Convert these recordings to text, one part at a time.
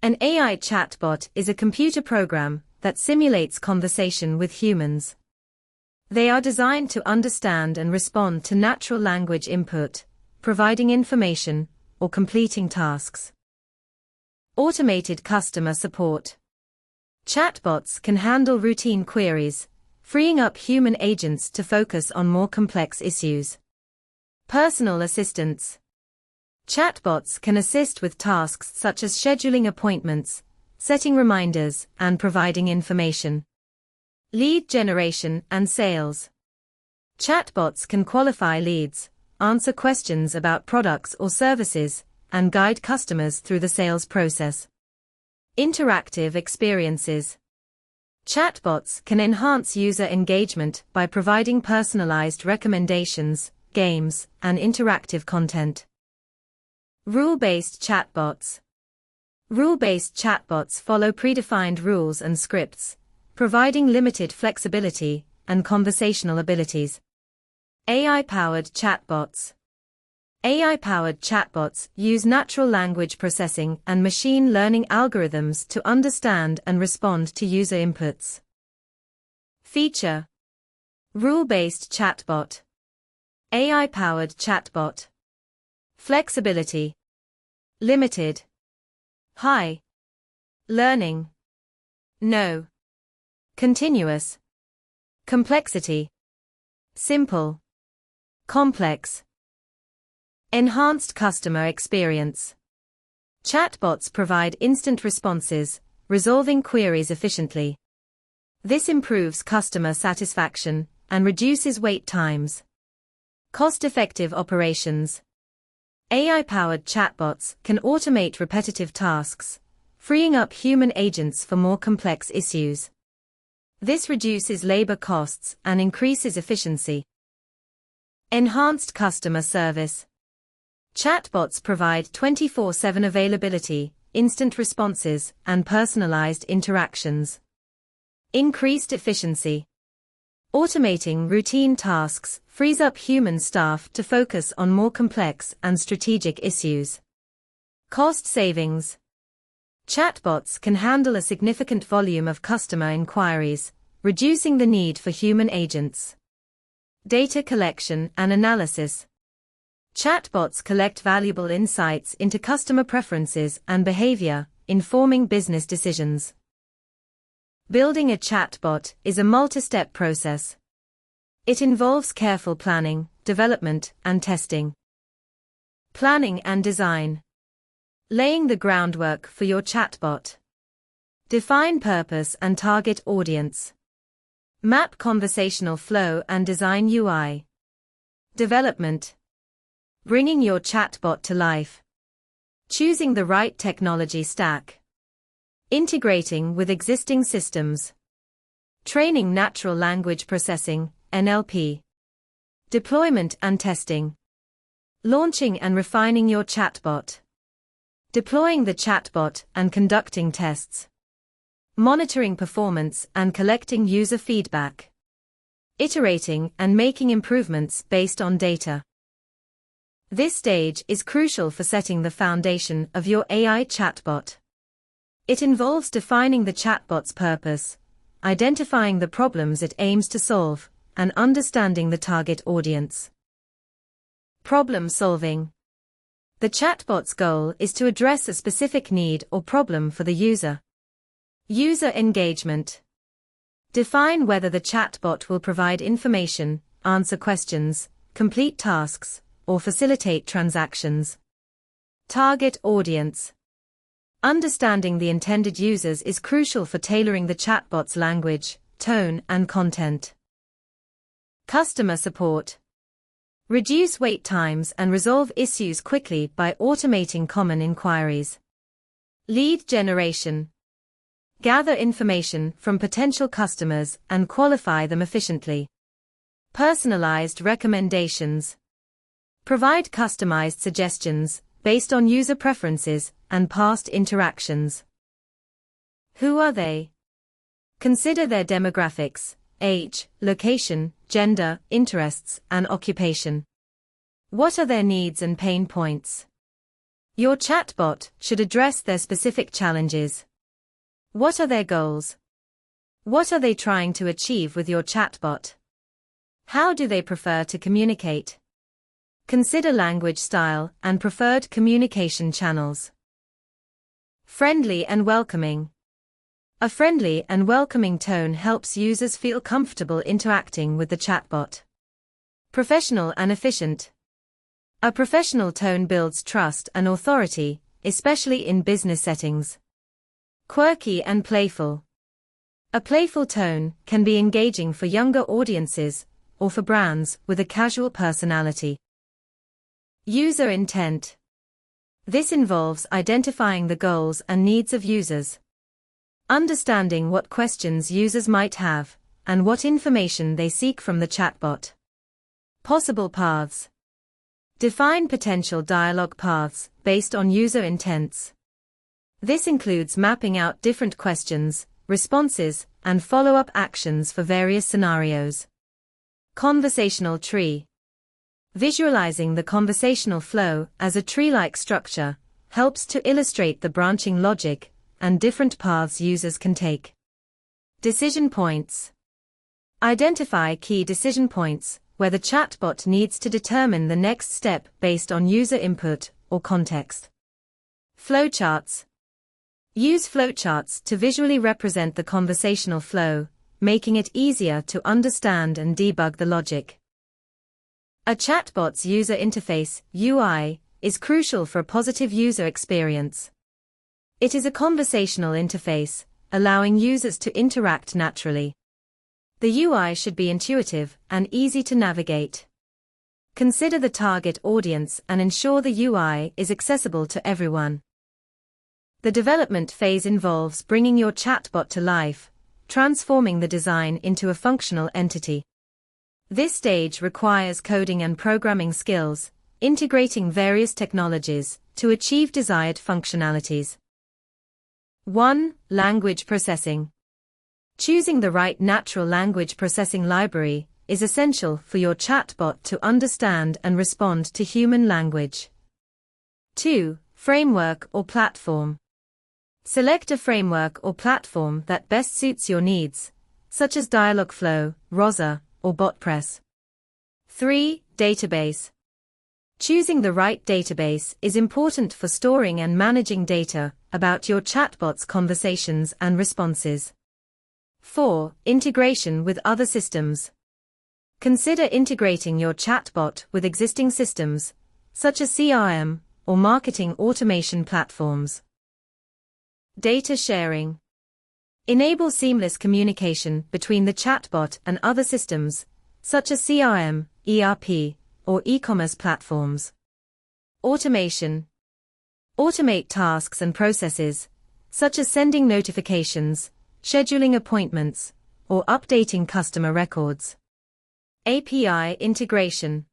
An AI chatbot is a computer program that simulates conversation with humans. They are designed to understand and respond to natural language input, providing information, or completing tasks. Automated customer support. Chatbots can handle routine queries, freeing up human agents to focus on more complex issues. Personal assistance. Chatbots can assist with tasks such as scheduling appointments, setting reminders, and providing information. Lead generation and sales. Chatbots can qualify leads, answer questions about products or services, and guide customers through the sales process. Interactive experiences. Chatbots can enhance user engagement by providing personalized recommendations, games, and interactive content. Rule-based chatbots. Rule-based chatbots follow predefined rules and scripts, providing limited flexibility and conversational abilities. AI-powered chatbots. AI-powered chatbots use natural language processing and machine learning algorithms to understand and respond to user inputs. Feature. Rule-based chatbot. AI-powered chatbot. Flexibility. Limited. High. Learning. No. Continuous. Complexity. Simple. Complex. Enhanced customer experience. Chatbots provide instant responses, resolving queries efficiently. This improves customer satisfaction and reduces wait times. Cost-effective operations. AI-powered chatbots can automate repetitive tasks, freeing up human agents for more complex issues. This reduces labor costs and increases efficiency. Enhanced customer service. Chatbots provide 24/7 availability, instant responses, and personalized interactions. Increased efficiency. Automating routine tasks frees up human staff to focus on more complex and strategic issues. Cost savings. Chatbots can handle a significant volume of customer inquiries, reducing the need for human agents. Data collection and analysis. Chatbots collect valuable insights into customer preferences and behavior, informing business decisions. Building a chatbot is a multi-step process. It involves careful planning, development, and testing. Planning and design. Laying the groundwork for your chatbot. Define purpose and target audience. Map conversational flow and design UI. Development. Bringing your chatbot to life. Choosing the right technology stack. Integrating with existing systems. Training natural language processing, NLP. Deployment and testing. Launching and refining your chatbot. Deploying the chatbot and conducting tests. Monitoring performance and collecting user feedback. Iterating and making improvements based on data. This stage is crucial for setting the foundation of your AI chatbot. It involves defining the chatbot's purpose, identifying the problems it aims to solve, and understanding the target audience. Problem solving. The chatbot's goal is to address a specific need or problem for the user. User engagement. Define whether the chatbot will provide information, answer questions, complete tasks, or facilitate transactions. Target audience. Understanding the intended users is crucial for tailoring the chatbot's language, tone, and content. Customer support. Reduce wait times and resolve issues quickly by automating common inquiries. Lead generation. Gather information from potential customers and qualify them efficiently. Personalized recommendations. Provide customized suggestions based on user preferences and past interactions. Who are they? Consider their demographics, age, location, gender, interests, and occupation. What are their needs and pain points? Your chatbot should address their specific challenges. What are their goals? What are they trying to achieve with your chatbot? How do they prefer to communicate? Consider language style and preferred communication channels. Friendly and welcoming. A friendly and welcoming tone helps users feel comfortable interacting with the chatbot. Professional and efficient. A professional tone builds trust and authority, especially in business settings. Quirky and playful. A playful tone can be engaging for younger audiences or for brands with a casual personality. User intent. This involves identifying the goals and needs of users. Understanding what questions users might have, and what information they seek from the chatbot. Possible paths. Define potential dialogue paths based on user intents. This includes mapping out different questions, responses, and follow-up actions for various scenarios. Conversational tree. Visualizing the conversational flow as a tree-like structure helps to illustrate the branching logic and different paths users can take. Decision points. Identify key decision points where the chatbot needs to determine the next step based on user input or context. Flowcharts. Use flowcharts to visually represent the conversational flow, making it easier to understand and debug the logic. A chatbot's user interface, UI, is crucial for a positive user experience. It is a conversational interface, allowing users to interact naturally. The UI should be intuitive and easy to navigate. Consider the target audience and ensure the UI is accessible to everyone. The development phase involves bringing your chatbot to life, transforming the design into a functional entity. This stage requires coding and programming skills, integrating various technologies to achieve desired functionalities. 1. Language processing. Choosing the right natural language processing library is essential for your chatbot to understand and respond to human language. 2. Framework or platform. Select a framework or platform that best suits your needs, such as Dialogflow, Rosa, or BotPress. 3. Database. Choosing the right database is important for storing and managing data about your chatbot's conversations and responses. 4. Integration with other systems. Consider integrating your chatbot with existing systems, such as CRM or marketing automation platforms. Data sharing. Enable seamless communication between the chatbot and other systems, such as CRM, ERP, or e-commerce platforms. Automation. Automate tasks and processes, such as sending notifications, scheduling appointments, or updating customer records. API integration.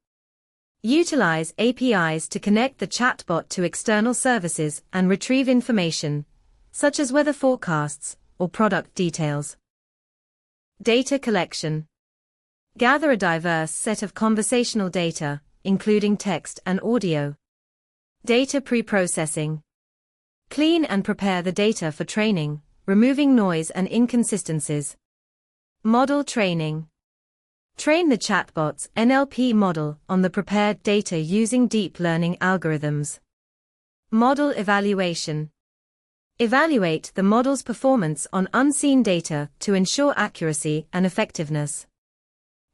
Utilize APIs to connect the chatbot to external services and retrieve information, such as weather forecasts or product details. Data collection. Gather a diverse set of conversational data, including text and audio. Data pre-processing. Clean and prepare the data for training, removing noise and inconsistencies. Model training. Train the chatbot's NLP model on the prepared data using deep learning algorithms. Model evaluation. Evaluate the model's performance on unseen data to ensure accuracy and effectiveness.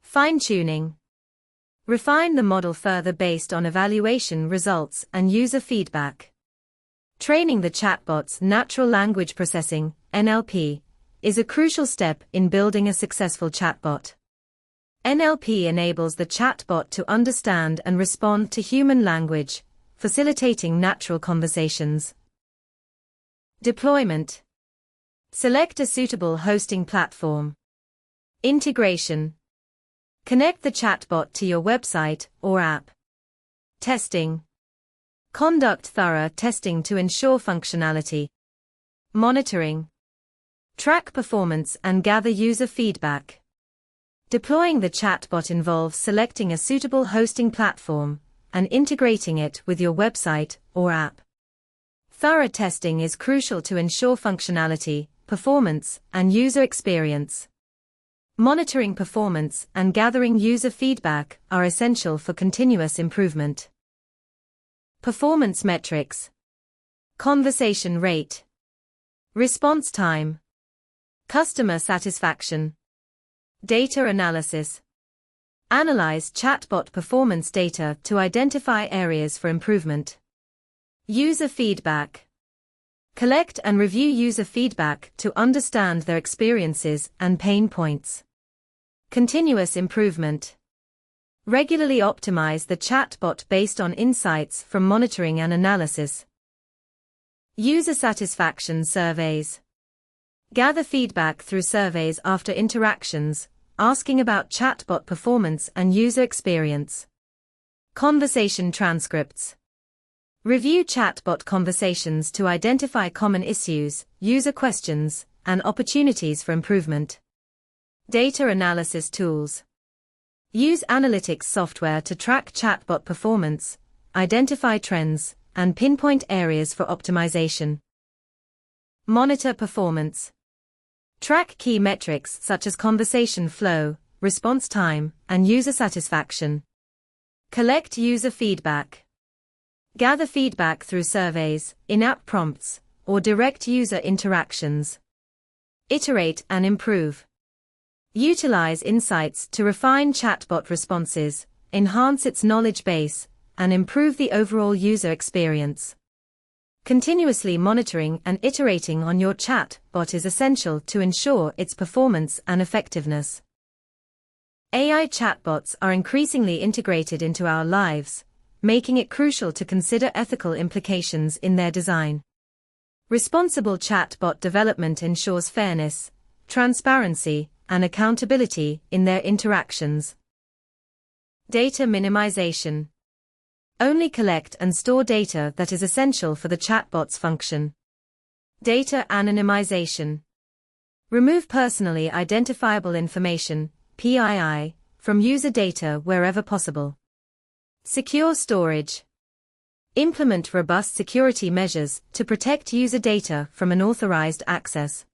Fine-tuning. Refine the model further based on evaluation results and user feedback. Training the chatbot's natural language processing, NLP, is a crucial step in building a successful chatbot. NLP enables the chatbot to understand and respond to human language, facilitating natural conversations. Deployment. Select a suitable hosting platform. Integration. Connect the chatbot to your website or app. Testing. Conduct thorough testing to ensure functionality. Monitoring. Track performance and gather user feedback. Deploying the chatbot involves selecting a suitable hosting platform and integrating it with your website or app. Thorough testing is crucial to ensure functionality, performance, and user experience. Monitoring performance and gathering user feedback are essential for continuous improvement. Performance metrics: conversation rate, response time, customer satisfaction, data analysis. Analyze chatbot performance data to identify areas for improvement. User feedback: collect and review user feedback to understand their experiences and pain points. Continuous improvement: regularly optimize the chatbot based on insights from monitoring and analysis. User satisfaction surveys: gather feedback through surveys after interactions, asking about chatbot performance and user experience. Conversation transcripts: review chatbot conversations to identify common issues, user questions, and opportunities for improvement. Data analysis tools: use analytics software to track chatbot performance, identify trends, and pinpoint areas for optimization. Monitor performance: track key metrics such as conversation flow, response time, and user satisfaction. Collect user feedback: gather feedback through surveys, in-app prompts, or direct user interactions. Iterate and improve: utilize insights to refine chatbot responses, enhance its knowledge base, and improve the overall user experience. Continuously monitoring and iterating on your chatbot is essential to ensure its performance and effectiveness. AI chatbots are increasingly integrated into our lives, making it crucial to consider ethical implications in their design. Responsible chatbot development ensures fairness, transparency, and accountability in their interactions. Data minimization: only collect and store data that is essential for the chatbot's function. Data anonymization: remove personally identifiable information, PII, from user data wherever possible. Secure storage: implement robust security measures to protect user data from unauthorized access.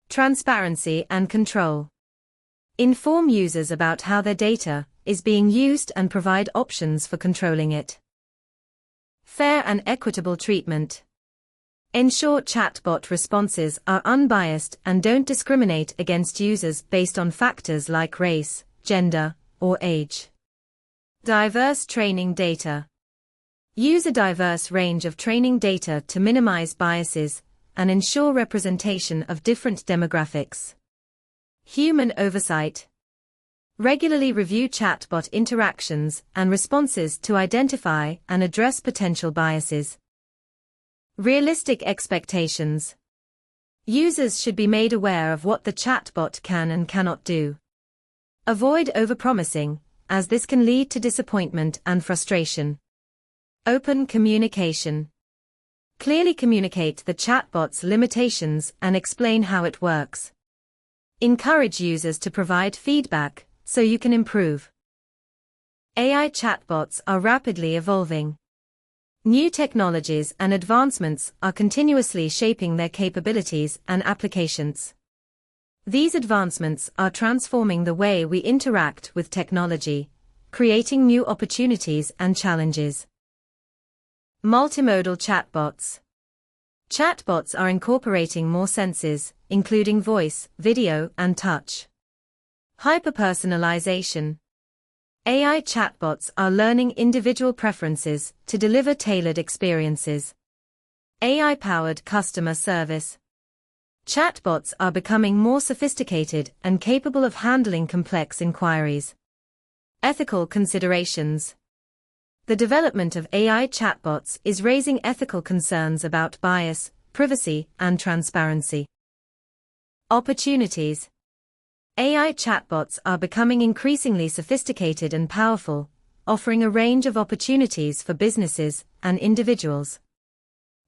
Transparency and control: inform users about how their data is being used and provide options for controlling it. Fair and equitable treatment: ensure chatbot responses are unbiased and don't discriminate against users based on factors like race, gender, or age. Diverse training data: use a diverse range of training data to minimize biases and ensure representation of different demographics. Human oversight: regularly review chatbot interactions and responses to identify and address potential biases. Realistic expectations: users should be made aware of what the chatbot can and cannot do. Avoid overpromising, as this can lead to disappointment and frustration. Open communication: clearly communicate the chatbot's limitations and explain how it works. Encourage users to provide feedback so you can improve. AI chatbots are rapidly evolving. New technologies and advancements are continuously shaping their capabilities and applications. These advancements are transforming the way we interact with technology, creating new opportunities and challenges. Multimodal chatbots: chatbots are incorporating more senses, including voice, video, and touch. Hyperpersonalization: AI chatbots are learning individual preferences to deliver tailored experiences. AI-powered customer service: chatbots are becoming more sophisticated and capable of handling complex inquiries. Ethical considerations: the development of AI chatbots is raising ethical concerns about bias, privacy, and transparency. Opportunities: AI chatbots are becoming increasingly sophisticated and powerful, offering a range of opportunities for businesses and individuals.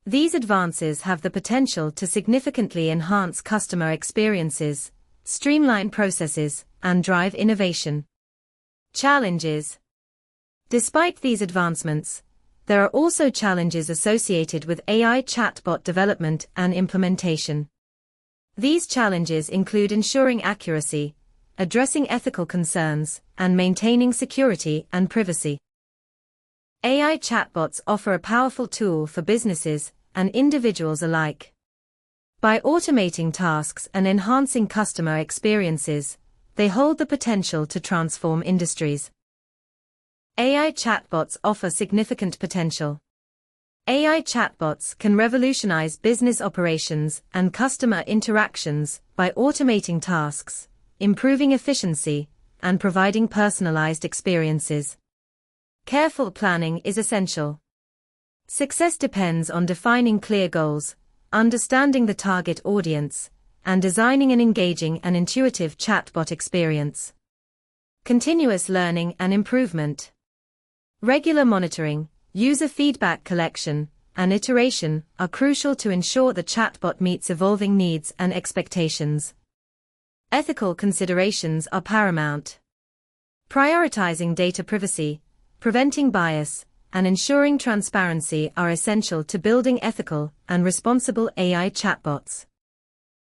These advances have the potential to significantly enhance customer experiences, streamline processes, and drive innovation. Challenges: despite these advancements, There are also challenges associated with AI chatbot development and implementation. These challenges include ensuring accuracy, addressing ethical concerns, and maintaining security and privacy. AI chatbots offer a powerful tool for businesses and individuals alike. By automating tasks and enhancing customer experiences, they hold the potential to transform industries. AI chatbots offer significant potential. AI chatbots can revolutionize business operations and customer interactions by automating tasks, improving efficiency, and providing personalized experiences. Careful planning is essential. Success depends on defining clear goals, understanding the target audience, and designing an engaging and intuitive chatbot experience. Continuous learning and improvement. Regular monitoring, user feedback collection, and iteration are crucial to ensure the chatbot meets evolving needs and expectations. Ethical considerations are paramount. Prioritizing data privacy, preventing bias, and ensuring transparency are essential to building ethical and responsible AI chatbots.